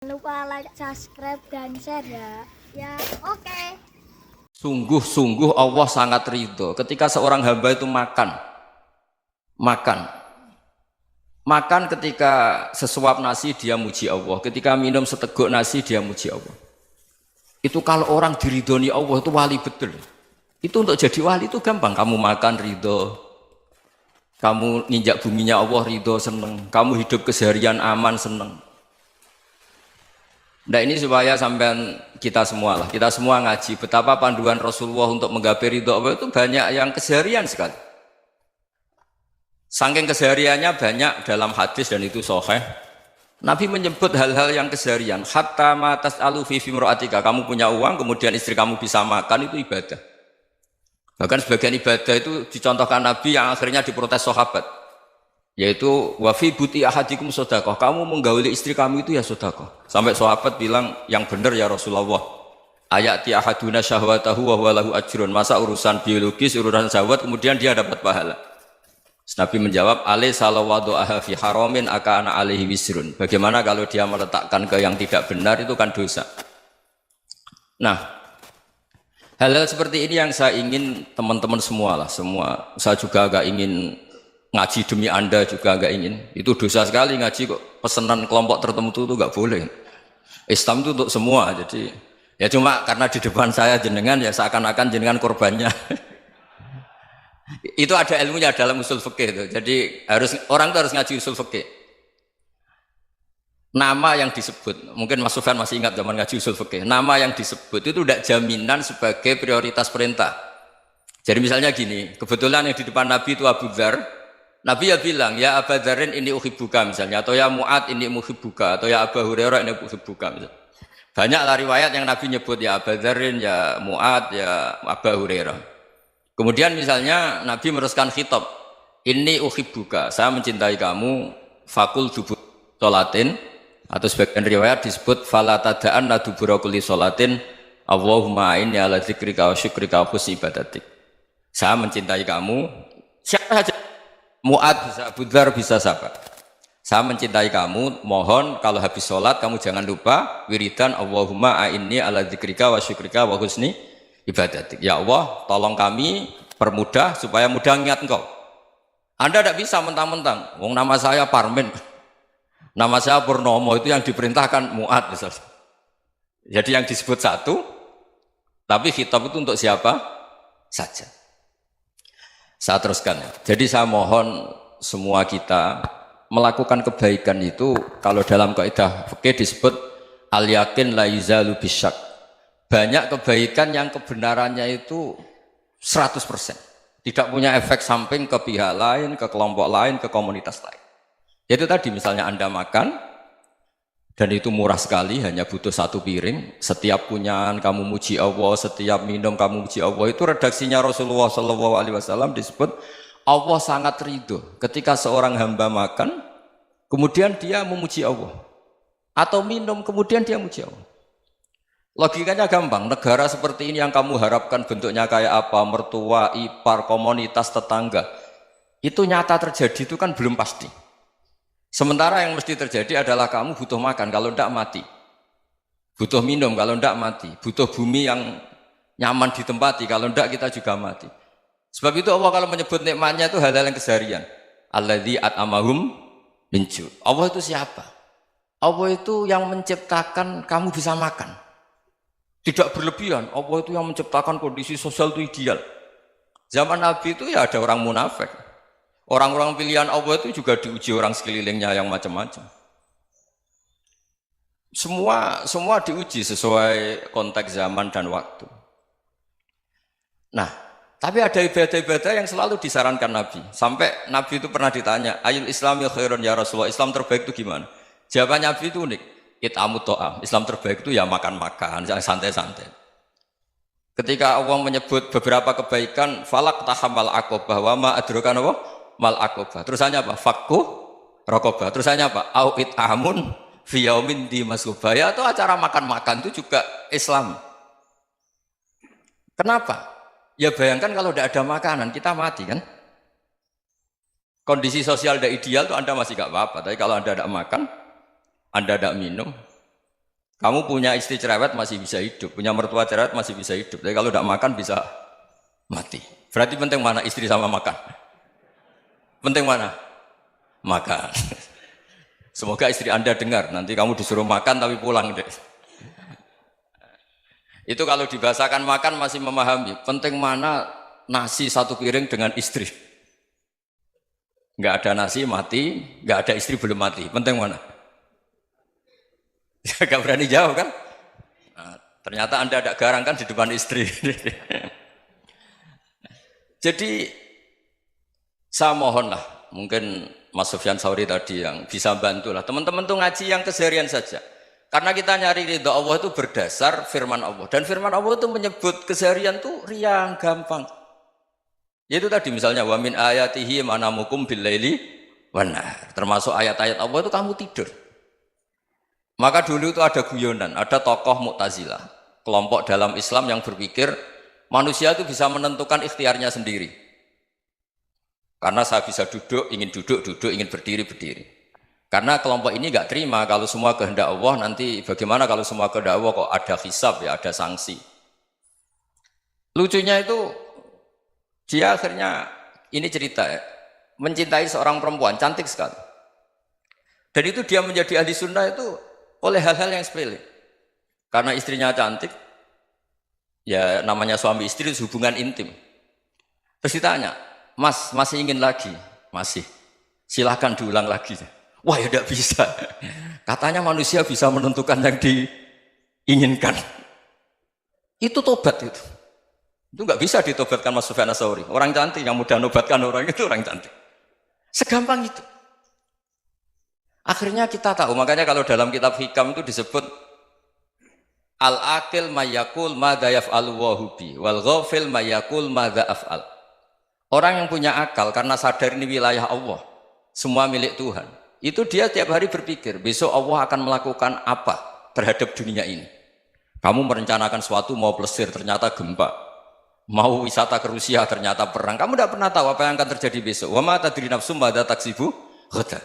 Lupa like, subscribe, dan share ya. Ya, oke. Sungguh-sungguh Allah sangat ridho ketika seorang hamba itu makan ketika sesuap nasi dia muji Allah, ketika minum seteguk nasi dia muji Allah. Itu kalau orang diridhoni Allah itu wali betul. Itu untuk jadi wali itu gampang, kamu makan ridho, kamu nginjak buminya Allah ridho seneng, kamu hidup keseharian aman seneng. Nah ini supaya sampean kita semua ngaji betapa panduan Rasulullah untuk menggapai ridho Allah itu banyak yang keseharian sekali. Saking kesehariannya banyak dalam hadis dan itu sahih. Nabi menyebut hal-hal yang keseharian. Hatta ma tas'alu fi fimra'atika, kamu punya uang kemudian istri kamu bisa makan itu ibadah. Bahkan sebagian ibadah itu dicontohkan Nabi yang akhirnya diprotes sahabat. Yaitu wafi buti ahadikum sodakoh, kamu menggauli istri kamu itu ya sodakoh. Sampai sahabat bilang yang benar ya Rasulullah. Ayati ahaduna syahwatahu wa huwa lahu ajrun. Masa urusan biologis, urusan syahwat kemudian dia dapat pahala. Nabi menjawab, alai salawadu'aha fi haramin akana alaihi wisrun. Bagaimana kalau dia meletakkan ke yang tidak benar itu kan dosa. Nah, hal-hal seperti ini yang saya ingin teman-teman semua. Saya juga agak ingin ngaji demi Anda juga agak ingin. Itu dosa sekali ngaji kok pesanan kelompok tertentu itu enggak boleh. Islam itu untuk semua. Jadi ya cuma karena di depan saya jenengan ya seakan-akan jenengan korbannya. Itu ada ilmunya dalam usul fikih itu. Jadi orang itu harus ngaji usul fikih. Nama yang disebut, mungkin Mas Sufyan masih ingat zaman ngaji usul fikih. Nama yang disebut itu tidak jaminan sebagai prioritas perintah. Jadi misalnya gini, kebetulan yang di depan Nabi itu Abu Dzar. Nabi ya bilang, ya Abu Dzarin ini uhibbuka misalnya, atau ya Mu'ad ini uhibbuka, atau ya Abu Hurairah ini uhibbuka misalnya. Banyaklah riwayat yang Nabi nyebut ya Abu Dzarin, ya Mu'ad, ya Abu Hurairah. Kemudian misalnya Nabi meneruskan khitab, ini uhibbuka, saya mencintai kamu, fakul dubur sholatin, atau sebagian riwayat disebut fala tada'an la dubura kulli sholatin, Allahumma inni ala dzikrika wa syukrika wa husni ibadatik. Saya mencintai kamu, siapa saja. Mu'ad bisa, Abu Dzar bisa siapa? Saya mencintai kamu, mohon kalau habis sholat kamu jangan lupa wiridan Allahumma a'inni ala dzikrika wa syukrika wa husni ibadatik. Ya Allah, tolong kami permudah supaya mudah ingat engkau. Anda tidak bisa mentang-mentang, wong nama saya Parmin, nama saya Purnomo, itu yang diperintahkan Mu'ad misalnya. Jadi yang disebut satu, tapi khitab itu untuk siapa saja. Saya teruskan ya. Jadi saya mohon semua kita melakukan kebaikan itu kalau dalam kaidah fikih disebut al yakin la yuzalu bisyak. Banyak kebaikan yang kebenarannya itu 100%. Tidak punya efek samping ke pihak lain, ke kelompok lain, ke komunitas lain. Itu tadi misalnya Anda makan dan itu murah sekali, hanya butuh satu piring. Setiap punyaan kamu muji Allah, setiap minum kamu muji Allah. Itu redaksinya Rasulullah SAW disebut Allah sangat ridho ketika seorang hamba makan, kemudian dia memuji Allah, atau minum kemudian dia muji Allah. Logikanya gampang. Negara seperti ini yang kamu harapkan bentuknya kayak apa, mertua, ipar, komunitas, tetangga, itu nyata terjadi itu kan belum pasti. Sementara yang mesti terjadi adalah kamu butuh makan, kalau tidak mati. Butuh minum, kalau tidak mati. Butuh bumi yang nyaman ditempati, kalau tidak kita juga mati. Sebab itu Allah kalau menyebut nikmatnya itu hal-hal yang keseharian. Alladzi at'amahum min ju'. Allah itu siapa? Allah itu yang menciptakan kamu bisa makan. Tidak berlebihan. Allah itu yang menciptakan kondisi sosial itu ideal. Zaman Nabi itu ya ada orang munafik. Orang-orang pilihan Allah itu juga diuji orang sekelilingnya yang macam-macam. Semua diuji sesuai konteks zaman dan waktu. Nah, tapi ada ibadah-ibadah yang selalu disarankan Nabi. Sampai Nabi itu pernah ditanya, ayul islami khairun ya Rasulullah, Islam terbaik itu gimana? Jawaban Nabi itu unik. It'amut to'am. Islam terbaik itu ya makan-makan, santai-santai. Ketika Allah menyebut beberapa kebaikan, falak tahamal aqobah wa ma adrokan Allah mal aqobah. Terusannya apa? Fakku raqobah. Terusannya apa? Au it'amun fi yaumin di masghubah. Ya itu acara makan-makan itu juga Islam. Kenapa? Ya bayangkan kalau tidak ada makanan kita mati kan? Kondisi sosial tidak ideal itu Anda masih gak apa-apa. Tapi kalau Anda tidak makan, Anda tidak minum, Kamu punya istri cerewet masih bisa hidup, punya mertua cerewet masih bisa hidup. Tapi kalau tidak makan bisa mati. Berarti penting mana istri sama makan? Penting mana? Makan. Semoga istri Anda dengar, nanti kamu disuruh makan tapi pulang deh. Itu kalau dibahasakan makan masih memahami. Penting mana nasi satu piring dengan istri. Nggak ada nasi mati, nggak ada istri belum mati. Penting mana? Gak berani jawab kan? Nah, ternyata Anda ada garang kan di depan istri. Jadi saya mohonlah, mungkin Mas Sufyan Sauri tadi yang bisa bantulah. Teman-teman tuh ngaji yang keseharian saja. Karena kita nyari ridha Allah itu berdasar firman Allah. Dan firman Allah itu menyebut keseharian tuh riang, gampang. Yaitu tadi misalnya wa min ayatihi manamukum bil laili wan nahar. Termasuk ayat-ayat Allah itu kamu tidur. Maka dulu itu ada guyonan, ada tokoh Mu'tazilah, kelompok dalam Islam yang berpikir manusia itu bisa menentukan ikhtiarnya sendiri. Karena saya bisa duduk, ingin berdiri, berdiri. Karena kelompok ini nggak terima kalau semua kehendak Allah, nanti bagaimana kalau semua kehendak Allah kok ada hisab ya, ada sanksi. Lucunya itu, dia akhirnya, ini cerita ya, mencintai seorang perempuan, cantik sekali. Dan itu dia menjadi ahli sunnah itu oleh hal-hal yang sepele. Karena istrinya cantik, ya namanya suami istri hubungan intim. Terus ditanya, Mas, masih ingin lagi? Masih. Silahkan diulang lagi. Wah ya tidak bisa. Katanya manusia bisa menentukan yang diinginkan. Itu tobat itu. Itu nggak bisa ditobatkan Mas Sufyan Ats-Tsauri. Orang cantik yang mudah nobatkan orang itu orang cantik. Segampang itu. Akhirnya kita tahu, makanya kalau dalam kitab Hikam itu disebut al-aqil mayyakul madza yaf'alu wa hubi wal ghafil mayyakul madza af'al. Orang yang punya akal karena sadar ini wilayah Allah, semua milik Tuhan. Itu dia tiap hari berpikir, besok Allah akan melakukan apa terhadap dunia ini. Kamu merencanakan suatu mau plesir, ternyata gempa. Mau wisata ke Rusia, ternyata perang. Kamu tidak pernah tahu apa yang akan terjadi besok. Wa ma tadri nafsum madza taksibu ghadan.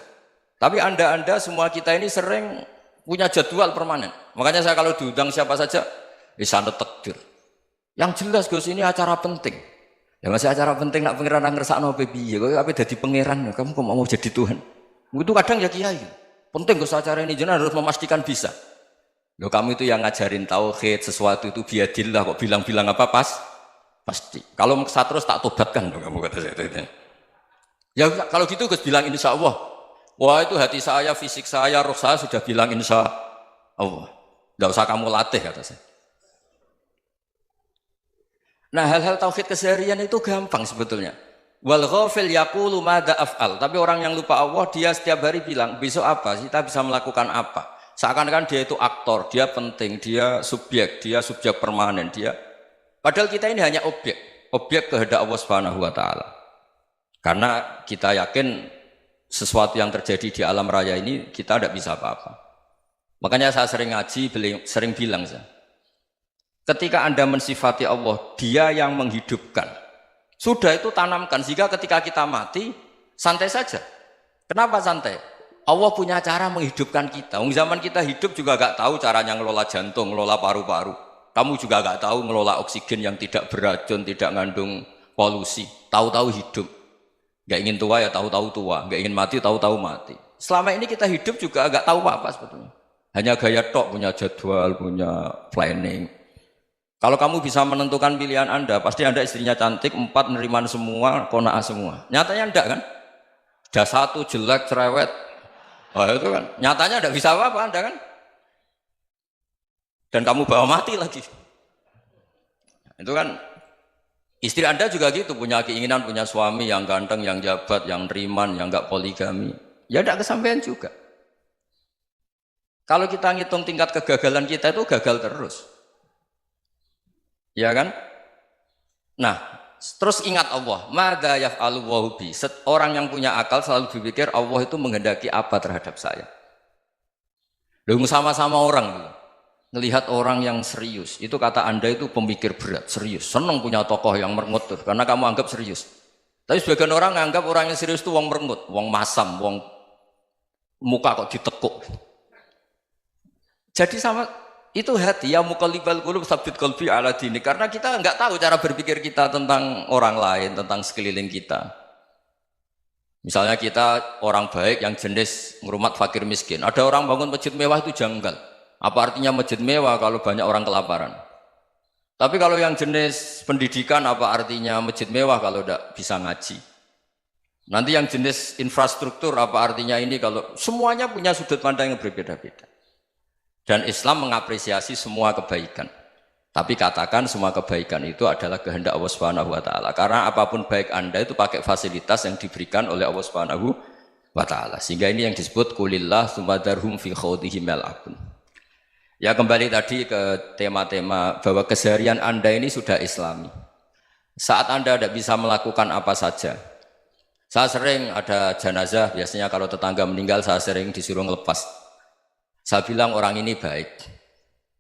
Tapi anda semua kita ini sering punya jadwal permanen. Makanya saya kalau diundang siapa saja, sanad takdir. Yang jelas Gus ini acara penting. Ya masih acara penting nak pangeran ngersakno piye? Kok ape dadi pangeran? Kamu kok mau jadi Tuhan? Itu kadang ya kiai. Penting Gus acara ini jenengan harus memastikan bisa. Loh kamu itu yang ngajarin tauhid, sesuatu itu biadillah kok bilang-bilang apa pasti. Kalau maksa terus tak tobatkan loh kamu kata saya. Ya kalau gitu Gus bilang insya Allah. Wah itu hati saya, fisik saya, roh saya sudah bilang insya Allah. Tidak usah kamu latih kata saya. Nah hal-hal tauhid keseharian itu gampang sebetulnya. Wal ghafil yaqulu madza af'al. Tapi orang yang lupa Allah dia setiap hari bilang besok apa? Kita bisa melakukan apa? Seakan-akan dia itu aktor, dia penting, dia subjek permanen, dia. Padahal kita ini hanya objek kehendak Allah Subhanahu wa taala. Karena kita yakin sesuatu yang terjadi di alam raya ini kita tidak bisa apa-apa. Makanya saya sering ngaji, sering bilang saya, ketika Anda mensifati Allah, Dia yang menghidupkan. Sudah itu tanamkan sehingga ketika kita mati santai saja. Kenapa santai? Allah punya cara menghidupkan kita. Zaman kita hidup juga gak tahu caranya ngelola jantung, ngelola paru-paru. Kamu juga gak tahu ngelola oksigen yang tidak beracun, tidak mengandung polusi. Tahu-tahu hidup. Gak ingin tua ya tahu-tahu tua, gak ingin mati tahu-tahu mati. Selama ini kita hidup juga gak tahu apa-apa sebetulnya. Hanya gaya tok, punya jadwal, punya planning. Kalau kamu bisa menentukan pilihan Anda, pasti Anda istrinya cantik, 4 neriman semua, kona'ah semua. Nyatanya enggak kan? Ada 1 jelek, cerewet. Oh itu kan, nyatanya enggak bisa apa-apa Anda kan? Dan kamu bawa mati lagi. Itu kan, istri Anda juga gitu, punya keinginan, punya suami yang ganteng, yang jabat, yang neriman, yang enggak poligami. Ya enggak kesampaian juga. Kalau kita ngitung tingkat kegagalan kita itu gagal terus. Ya kan? Nah, terus ingat Allah, madza yaf'alu wa bi. Orang yang punya akal selalu berpikir Allah itu menghendaki apa terhadap saya. Lalu sama-sama orang melihat orang yang serius, itu kata Anda itu pemikir berat, serius, senang punya tokoh yang merengut tuh, karena kamu anggap serius. Tapi sebagian orang menganggap orang yang serius itu wong merengut, wong masam, wong muka kok ditekuk. Jadi sama Itu hati, ya muqallibal qulub tsabbit qalbi ala dini. Karena kita nggak tahu cara berpikir kita tentang orang lain, tentang sekeliling kita. Misalnya kita orang baik yang jenis ngrumat fakir miskin. Ada orang bangun masjid mewah itu janggal. Apa artinya masjid mewah kalau banyak orang kelaparan? Tapi kalau yang jenis pendidikan apa artinya masjid mewah kalau tidak bisa ngaji? Nanti yang jenis infrastruktur apa artinya ini kalau semuanya punya sudut pandang yang berbeda-beda. Dan Islam mengapresiasi semua kebaikan. Tapi katakan semua kebaikan itu adalah kehendak Allah Subhanahu wa taala. Karena apapun baik Anda itu pakai fasilitas yang diberikan oleh Allah Subhanahu wa taala. Sehingga ini yang disebut qulillah tsumadarhum fi khawdihim yal'abun. Ya kembali tadi ke tema-tema bahwa keseharian Anda ini sudah Islami. Saat Anda tidak bisa melakukan apa saja. Saya sering ada jenazah, biasanya kalau tetangga meninggal saya sering disuruh ngelepas. Saya bilang orang ini baik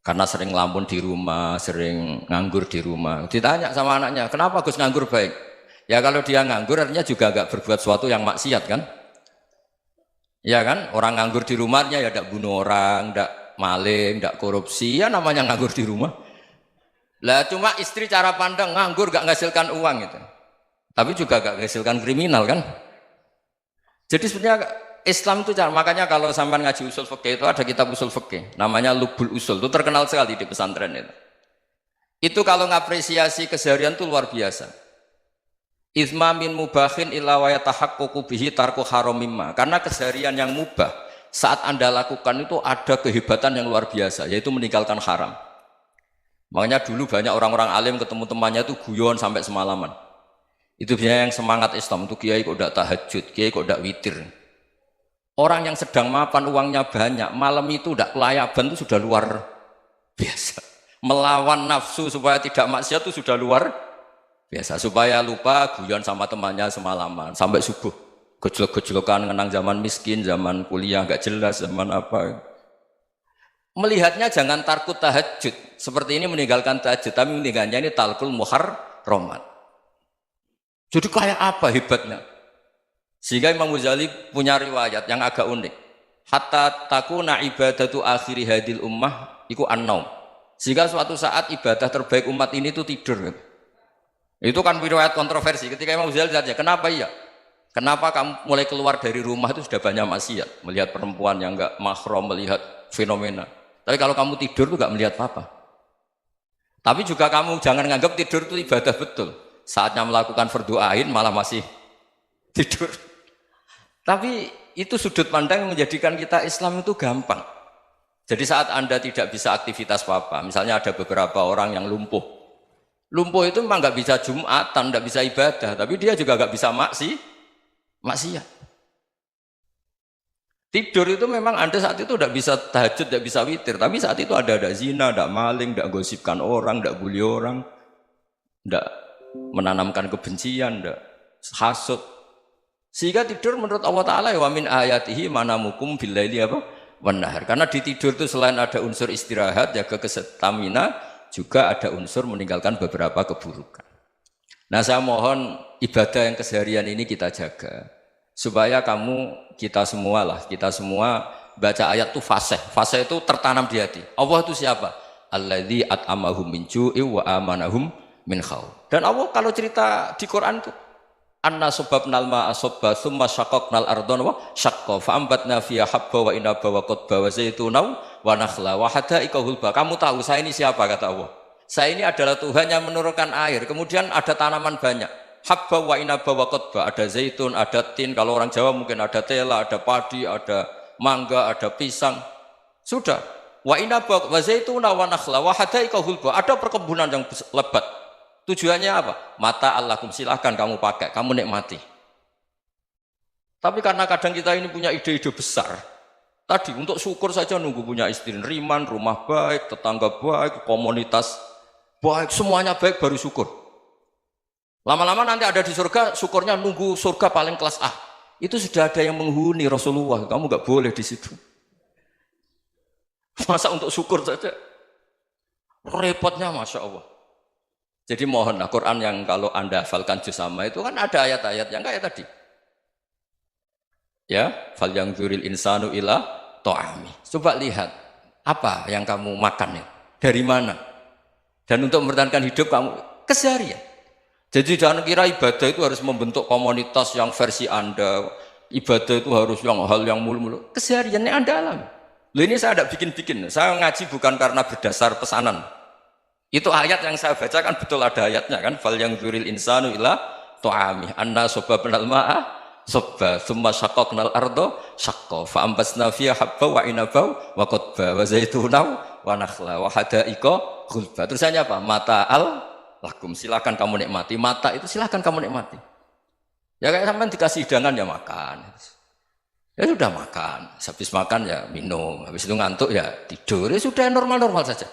karena sering ngelamun di rumah, sering nganggur di rumah. Ditanya sama anaknya, kenapa Gus nganggur baik? Ya kalau dia nganggur artinya juga agak berbuat sesuatu yang maksiat kan? Ya kan? Orang nganggur di rumahnya ya tidak bunuh orang, tidak maling, tidak korupsi, ya namanya nganggur di rumah. Lah cuma istri cara pandang nganggur gak menghasilkan uang gitu. Tapi juga gak menghasilkan kriminal kan? Jadi sebenarnya Islam itu makanya kalau sampai ngaji usul fikih itu ada kitab usul fikih namanya Lubul Usul, itu terkenal sekali di pesantren itu. Itu kalau ngapresiasi keseharian itu luar biasa. Izma min mubahin illa wa yatahaqqaqu bihi tarku haramimma. Karena keseharian yang mubah saat Anda lakukan itu ada kehebatan yang luar biasa, yaitu meninggalkan haram. Makanya dulu banyak orang-orang alim ketemu temannya itu guyon sampai semalaman. Itu biasanya yang semangat Islam itu kiai kok tidak tahajud, kiai kok tidak witir. Orang yang sedang mapan uangnya banyak, malam itu tidak kelayaban itu sudah luar biasa. Melawan nafsu supaya tidak maksiat itu sudah luar biasa. Supaya lupa guyon sama temannya semalaman sampai subuh. Gejlok-gejlokan ngenang zaman miskin, zaman kuliah nggak jelas, zaman apa. Melihatnya jangan tarkut tahajud. Seperti ini meninggalkan tahajud, tapi meninggalkannya ini talkul muharramat. Jadi kayak apa hebatnya? Sehingga Imam Ghazali punya riwayat yang agak unik. Hatta takuna ibadatu akhiri hadil ummah iku an-naum. Sehingga suatu saat ibadah terbaik umat ini itu tidur. Itu kan riwayat kontroversi. Ketika Imam Ghazali tanya, kenapa iya? Kenapa kamu mulai keluar dari rumah itu sudah banyak maksiat? Melihat perempuan yang enggak mahram, melihat fenomena. Tapi kalau kamu tidur itu enggak melihat apa-apa. Tapi juga kamu jangan menganggap tidur itu ibadah betul. Saatnya melakukan fardhu ain malah masih tidur. Tapi itu sudut pandang yang menjadikan kita Islam itu gampang. Jadi saat Anda tidak bisa aktivitas apa-apa, misalnya ada beberapa orang yang lumpuh. Lumpuh itu memang nggak bisa Jumatan, nggak bisa ibadah, tapi dia juga nggak bisa maksiat. Tidur itu memang Anda saat itu tidak bisa tahajud, tidak bisa witir, tapi saat itu ada zina, ada maling, tidak gosipkan orang, tidak bully orang, tidak menanamkan kebencian, tidak hasud. Sehingga tidur menurut Allah Ta'ala wa min ayatihi manamukum billaili apa? Wan-nahar. Karena di tidur itu selain ada unsur istirahat, jaga kestamina, juga ada unsur meninggalkan beberapa keburukan. Nah saya mohon ibadah yang keseharian ini kita jaga. Supaya kita semua baca ayat itu fasih. Fasih itu tertanam di hati. Allah itu siapa? Alladzi at'amahum min ju'i wa amanahum min khauf. Dan Allah kalau cerita di Quran itu anna sababnal ma'a sabba tsumma syaqqaqnal ardha wa syaqqa fa ambatna fiha habba wa inaba wa qadba wa zaituna wa nakhla wa hada'iqa hulba. Kamu tahu saya ini siapa kata Allah? Saya ini adalah Tuhan yang menurunkan air, kemudian ada tanaman banyak. Habba wa inaba wa qadba, ada zaitun, ada tin, kalau orang Jawa mungkin ada tela, ada padi, ada mangga, ada pisang. Sudah. Wa inaba wa zaituna wa nakhla wa hada'iqa hulba. Ada perkebunan yang lebat. Tujuannya apa? Mata Allahkum, silahkan kamu pakai, kamu nikmati. Tapi karena kadang kita ini punya ide-ide besar. Tadi untuk syukur saja nunggu punya istri riman, rumah baik, tetangga baik, komunitas baik, semuanya baik baru syukur. Lama-lama nanti ada di surga, syukurnya nunggu surga paling kelas A. Itu sudah ada yang menghuni Rasulullah, kamu nggak boleh di situ. Masa untuk syukur saja? Repotnya Masya Allah. Jadi mohonlah Quran yang kalau Anda hafalkan juz sama itu kan ada ayat-ayat yang kayak tadi. Ya, fal yang dzuril insanu ila ta'ami. Coba lihat Apa yang kamu makan ya? Dari mana? Dan untuk mempertahankan hidup kamu keseharian. Jadi jangan kira ibadah itu harus membentuk komunitas yang versi Anda. Ibadah itu harus hal yang mulu-mulu. Kesehariannya Anda alami. Loh ini saya tidak bikin-bikin. Saya ngaji bukan karena berdasar pesanan. Itu ayat yang saya baca kan betul ada ayatnya kan. Fal yang dzuril insanu ila tu'ami anna sobabnal ma'a sobba thumma syaqaqnal ardo syaqqa fa ambasna fiha habba wa inaba wa qadba wa zaituna wa nakhla wa hadaiqa ghulba. Terusannya apa? Mata'al lakum, silakan kamu nikmati. Mata itu silakan kamu nikmati. Ya kayak sampean dikasih hidangan ya makan. Ya sudah makan, habis makan ya minum, habis itu ngantuk ya tidur. Ya sudah normal-normal saja.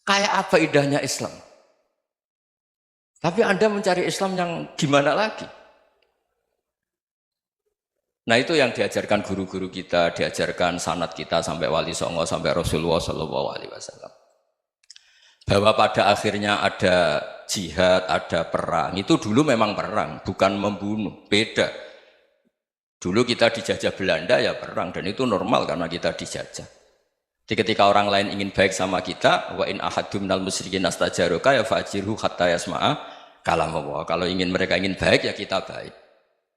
Kayak apa indahnya Islam? Tapi Anda mencari Islam yang gimana lagi? Nah itu yang diajarkan guru-guru kita, diajarkan sanad kita sampai Wali Songo, sampai Rasulullah SAW. Bahwa pada akhirnya ada jihad, ada perang. Itu dulu memang perang, bukan membunuh, beda. Dulu kita dijajah Belanda ya perang, dan itu normal karena kita dijajah. Jadi ketika orang lain ingin baik sama kita, wa in ahadum minal musyrikin astajaruka ya fa'jirhu hatta yasma'a kalam Allah. Kalau mereka ingin baik ya kita baik.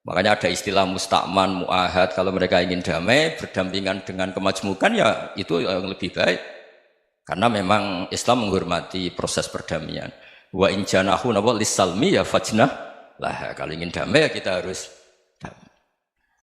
Makanya ada istilah musta'man, mu'ahad. Kalau mereka ingin damai, berdampingan dengan kemajmukan ya itu yang lebih baik. Karena memang Islam menghormati proses perdamaian. Wa in janahu lis-salmi ya fajnah lah. Kalau ingin damai ya kita harus